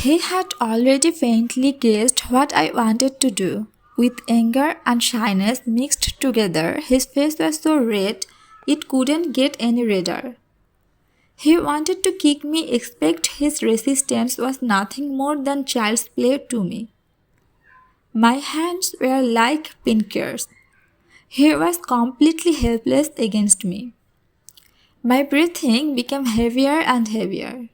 He had already faintly guessed what I wanted to do. With anger and shyness mixed together, his face was so red it couldn't get any redder. He wanted to kick me, except his resistance was nothing more than child's play to me. My hands were like pincers. He was completely helpless against me. My breathing became heavier and heavier.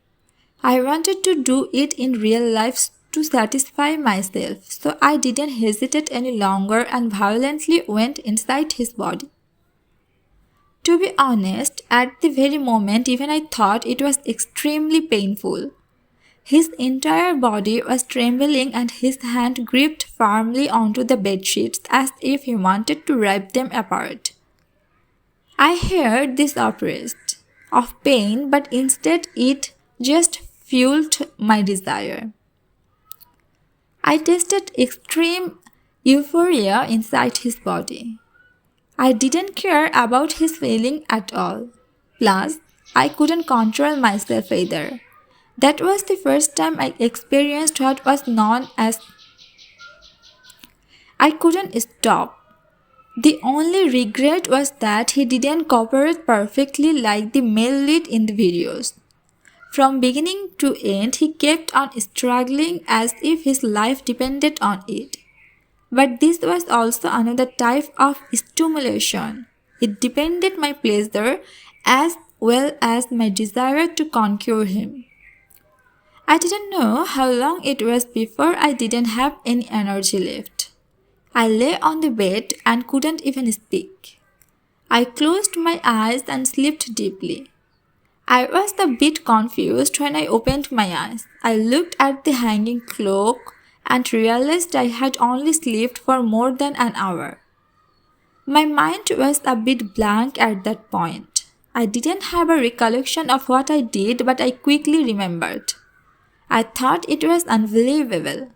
I wanted to do it in real life to satisfy myself, so I didn't hesitate any longer and violently went inside his body. To be honest, at the very moment even I thought it was extremely painful. His entire body was trembling and his hand gripped firmly onto the bedsheets as if he wanted to rip them apart. I heard this outburst of pain, but instead it just fueled my desire. I tasted extreme euphoria inside his body. I didn't care about his feeling at all. Plus, I couldn't control myself either. That was the first time I experienced what was known as I couldn't stop. The only regret was that he didn't cooperate perfectly like the male lead in the videos. From beginning to end, he kept on struggling as if his life depended on it. But this was also another type of stimulation. It depended my pleasure as well as my desire to conquer him. I didn't know how long it was before I didn't have any energy left. I lay on the bed and couldn't even speak. I closed my eyes and slept deeply. I was a bit confused when I opened my eyes. I looked at the hanging clock and realized I had only slept for more than an hour. My mind was a bit blank at that point. I didn't have a recollection of what I did, but I quickly remembered. I thought it was unbelievable.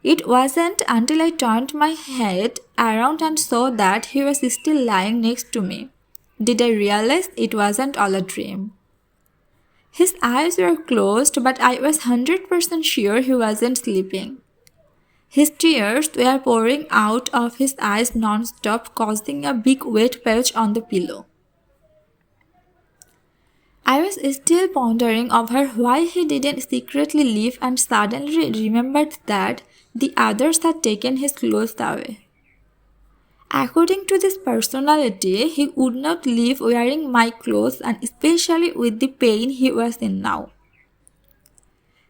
It wasn't until I turned my head around and saw that he was still lying next to me did I realize it wasn't all a dream. His eyes were closed, but I was 100% sure he wasn't sleeping. His tears were pouring out of his eyes non-stop, causing a big wet patch on the pillow. I was still pondering over why he didn't secretly leave and suddenly remembered that the others had taken his clothes away. According to this personality, he would not leave wearing my clothes, and especially with the pain he was in now.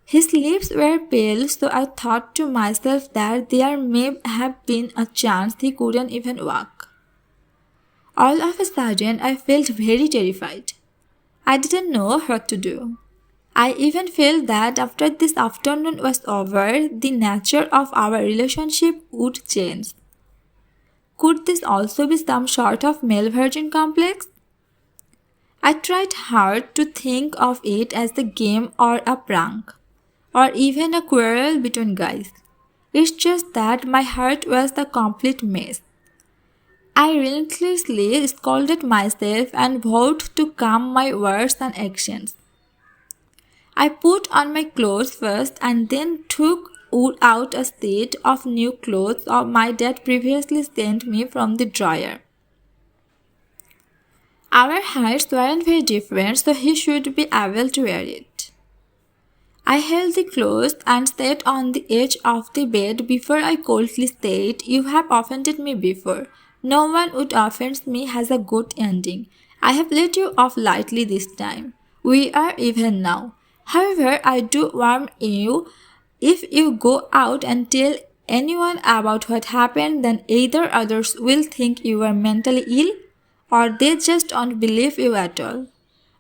His lips were pale, so I thought to myself that there may have been a chance he couldn't even walk. All of a sudden, I felt very terrified. I didn't know what to do. I even felt that after this afternoon was over, the nature of our relationship would change. Could this also be some sort of male virgin complex? I tried hard to think of it as a game or a prank, or even a quarrel between guys. It's just that my heart was a complete mess. I relentlessly scolded myself and vowed to calm my words and actions. I put on my clothes first and then took out a set of new clothes my dad previously sent me from the drawer. Our heights weren't very different, so he should be able to wear it. I held the clothes and sat on the edge of the bed before I coldly said, "You have offended me before. No one would offend me has a good ending. I have let you off lightly this time. We are even now. However, I do warn you, if you go out and tell anyone about what happened, then either others will think you are mentally ill or they just don't believe you at all.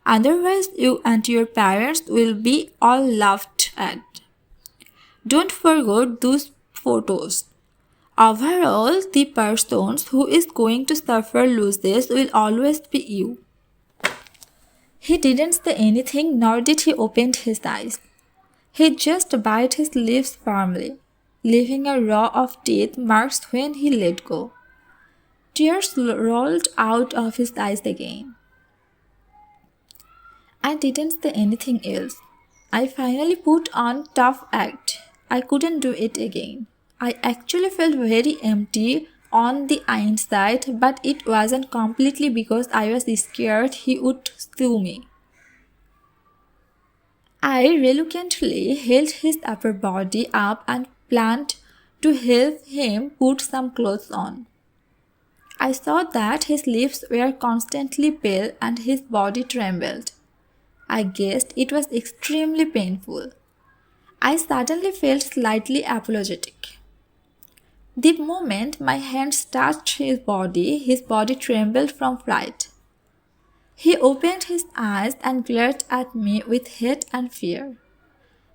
Otherwise, you and your parents will be all laughed at. Don't forget those photos. Overall, the person who is going to suffer losses will always be you." He didn't say anything, nor did he open his eyes. He just bit his lips firmly, leaving a row of teeth marks when he let go. Tears rolled out of his eyes again. I didn't say anything else. I finally put on tough act. I couldn't do it again. I actually felt very empty on the inside, but it wasn't completely because I was scared he would sue me. I reluctantly held his upper body up and planned to help him put some clothes on. I saw that his lips were constantly pale and his body trembled. I guessed it was extremely painful. I suddenly felt slightly apologetic. The moment my hands touched his body trembled from fright. He opened his eyes and glared at me with hate and fear.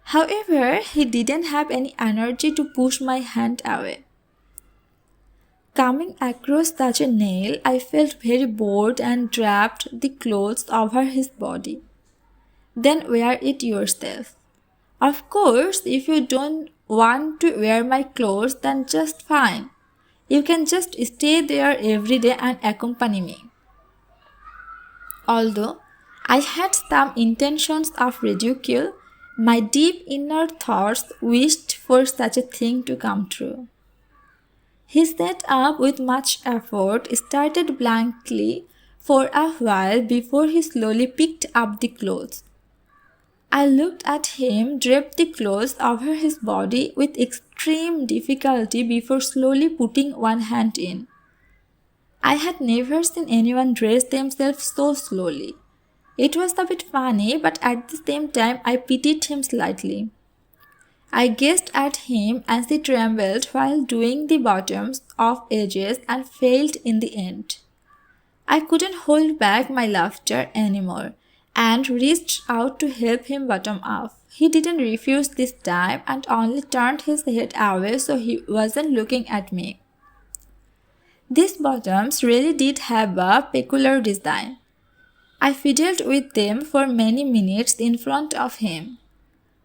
However, he didn't have any energy to push my hand away. Coming across such a nail, I felt very bored and draped the clothes over his body. Then wear it yourself. Of course, if you don't want to wear my clothes, then just fine. You can just stay there every day and accompany me. Although I had some intentions of ridicule, my deep inner thoughts wished for such a thing to come true. He sat up with much effort, started blankly for a while before he slowly picked up the clothes. I looked at him drape the clothes over his body with extreme difficulty before slowly putting one hand in. I had never seen anyone dress themselves so slowly. It was a bit funny, but at the same time I pitied him slightly. I gazed at him as he trembled while doing the bottoms of edges and failed in the end. I couldn't hold back my laughter anymore and reached out to help him bottom up. He didn't refuse this time and only turned his head away so he wasn't looking at me. These bottoms really did have a peculiar design. I fiddled with them for many minutes in front of him.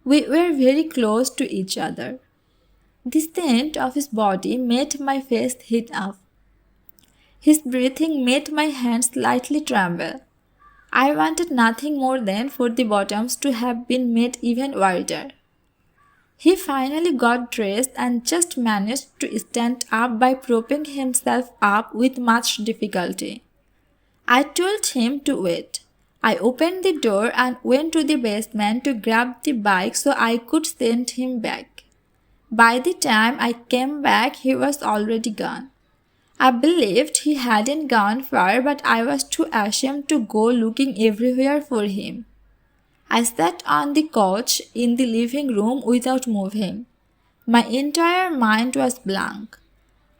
We were very close to each other. The scent of his body made my face heat up. His breathing made my hands slightly tremble. I wanted nothing more than for the bottoms to have been made even wider. He finally got dressed and just managed to stand up by propping himself up with much difficulty. I told him to wait. I opened the door and went to the basement to grab the bike so I could send him back. By the time I came back, he was already gone. I believed he hadn't gone far, but I was too ashamed to go looking everywhere for him. I sat on the couch in the living room without moving. My entire mind was blank.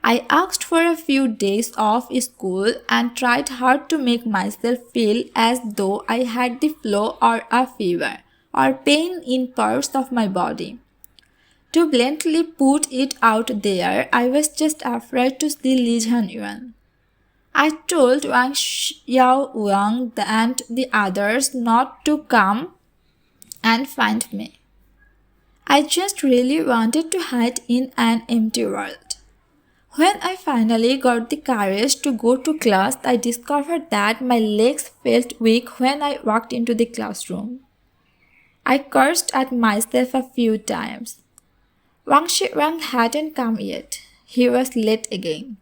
I asked for a few days off school and tried hard to make myself feel as though I had the flu or a fever or pain in parts of my body. To bluntly put it out there, I was just afraid to see Li Zhenyuan. I told Wang Xiaowang and the others not to come and find me. I just really wanted to hide in an empty world. When I finally got the courage to go to class, I discovered that my legs felt weak when I walked into the classroom. I cursed at myself a few times. Wang Shiwang hadn't come yet. He was late again.